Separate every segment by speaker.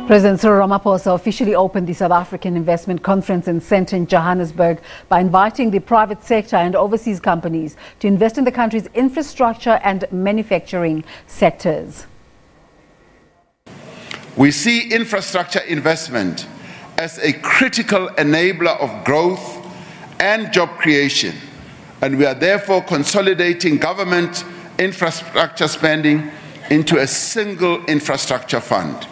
Speaker 1: President Cyril Ramaphosa officially opened the South African Investment Conference in Sandton, Johannesburg, by inviting the private sector and overseas companies to invest in the country's infrastructure and manufacturing sectors.
Speaker 2: We see infrastructure investment as a critical enabler of growth and job creation, and we are therefore consolidating government infrastructure spending into a single infrastructure fund.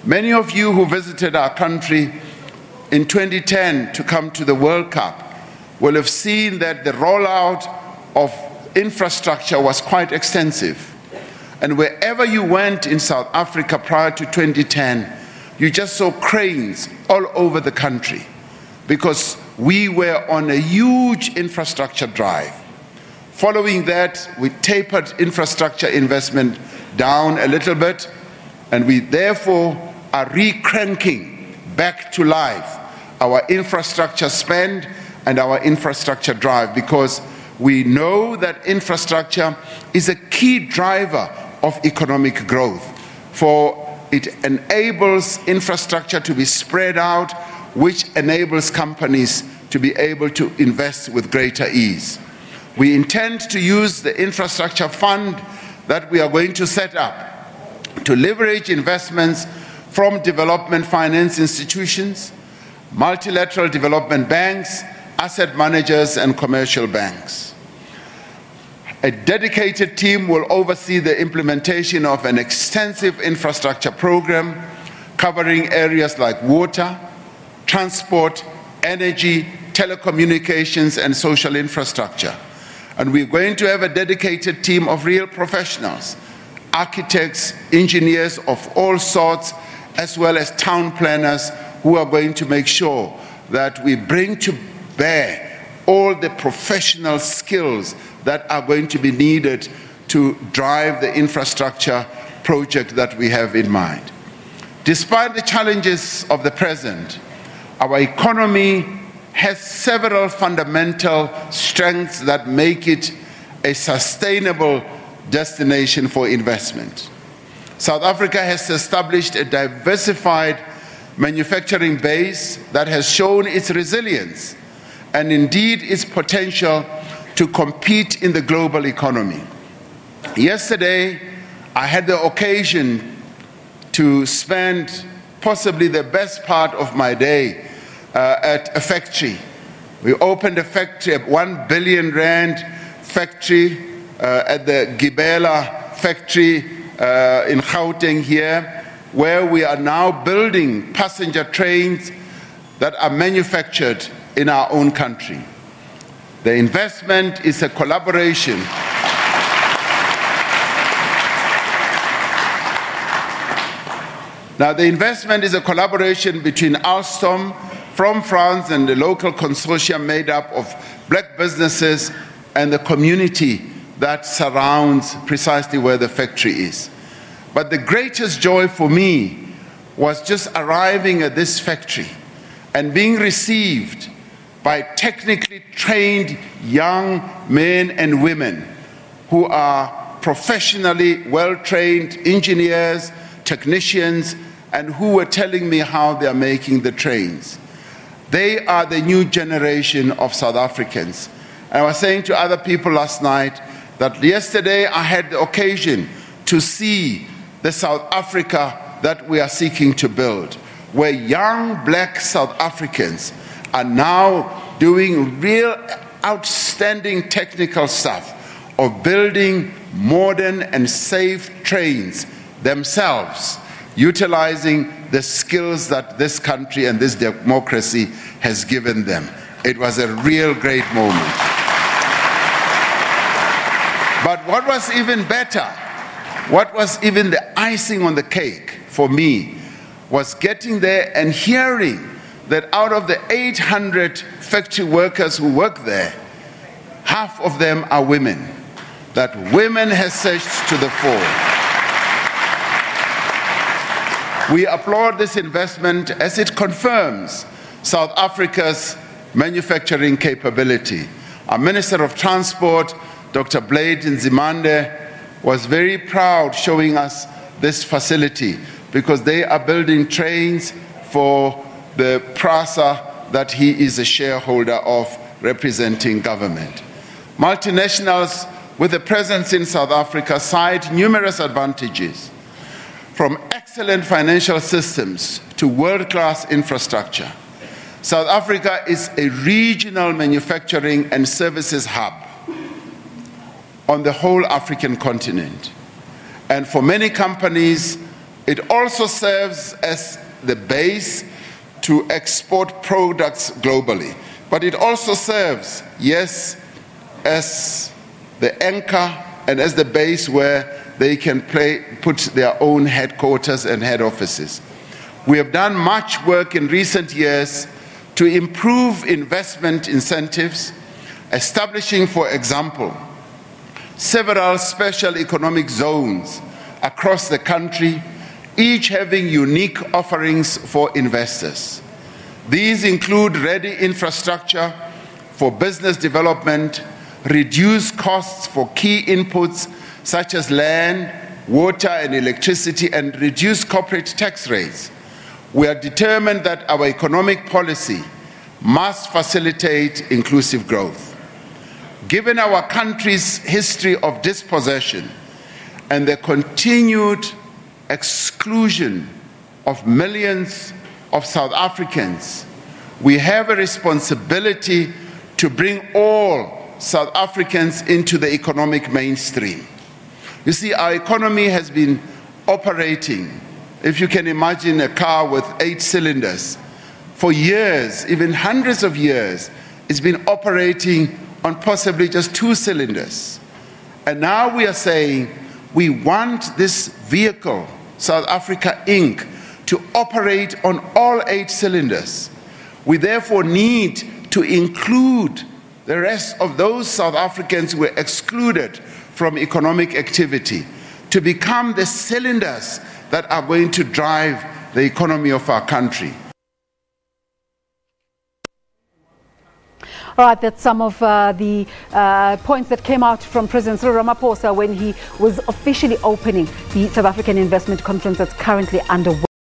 Speaker 2: Many of you who visited our country in 2010 to come to the World Cup will have seen that the rollout of infrastructure was quite extensive. And wherever you went in South Africa prior to 2010, you just saw cranes all over the country because we were on a huge infrastructure drive. Following that, we tapered infrastructure investment down a little bit, and we therefore are re-cranking back to life our infrastructure spend and our infrastructure drive, because we know that infrastructure is a key driver of economic growth, for it enables infrastructure to be spread out, which enables companies to be able to invest with greater ease. We intend to use the infrastructure fund that we are going to set up to leverage investments from development finance institutions, multilateral development banks, asset managers, and commercial banks. A dedicated team will oversee the implementation of an extensive infrastructure program covering areas like water, transport, energy, telecommunications, and social infrastructure. And we're going to have a dedicated team of real professionals, architects, engineers of all sorts, as well as town planners who are going to make sure that we bring to bear all the professional skills that are going to be needed to drive the infrastructure project that we have in mind. Despite the challenges of the present, our economy has several fundamental strengths that make it a sustainable destination for investment. South Africa has established a diversified manufacturing base that has shown its resilience and indeed its potential to compete in the global economy. Yesterday, I had the occasion to spend possibly the best part of my day at a factory. We opened a factory, a 1 billion rand factory at the Gibela factory in Gauteng here, where we are now building passenger trains that are manufactured in our own country. The investment is a collaboration between Alstom from France and the local consortium made up of black businesses and the community that surrounds precisely where the factory is. But the greatest joy for me was just arriving at this factory and being received by technically trained young men and women who are professionally well-trained engineers, technicians, and who were telling me how they are making the trains. They are the new generation of South Africans. And I was saying to other people last night that yesterday I had the occasion to see the South Africa that we are seeking to build, where young black South Africans are now doing real outstanding technical stuff of building modern and safe trains themselves, utilizing the skills that this country and this democracy has given them. It was a real great moment. But what was even better, what was even the icing on the cake for me, was getting there and hearing that out of the 800 factory workers who work there, half of them are women. That women has surged to the fore. We applaud this investment as it confirms South Africa's manufacturing capability. Our Minister of Transport, Dr. Blade Nzimande, was very proud showing us this facility because they are building trains for the PRASA that he is a shareholder of, representing government. Multinationals with a presence in South Africa cite numerous advantages, from excellent financial systems to world-class infrastructure. South Africa is a regional manufacturing and services hub on the whole African continent. And for many companies, it also serves as the base to export products globally. But it also serves, yes, as the anchor and as the base where they can put their own headquarters and head offices. We have done much work in recent years to improve investment incentives, establishing, for example, several special economic zones across the country, each having unique offerings for investors. These include ready infrastructure for business development, reduced costs for key inputs such as land, water, and electricity, and reduced corporate tax rates. We are determined that our economic policy must facilitate inclusive growth. Given our country's history of dispossession and the continued exclusion of millions of South Africans, we have a responsibility to bring all South Africans into the economic mainstream. You see, our economy has been operating, if you can imagine a car with 8 cylinders, for years, even hundreds of years. It's been operating on possibly just 2 cylinders. And now we are saying we want this vehicle, South Africa Inc., to operate on all 8 cylinders. We therefore need to include the rest of those South Africans who were excluded from economic activity to become the cylinders that are going to drive the economy of our country.
Speaker 1: All right, that's some of the points that came out from President Cyril Ramaphosa when he was officially opening the South African Investment Conference that's currently underway.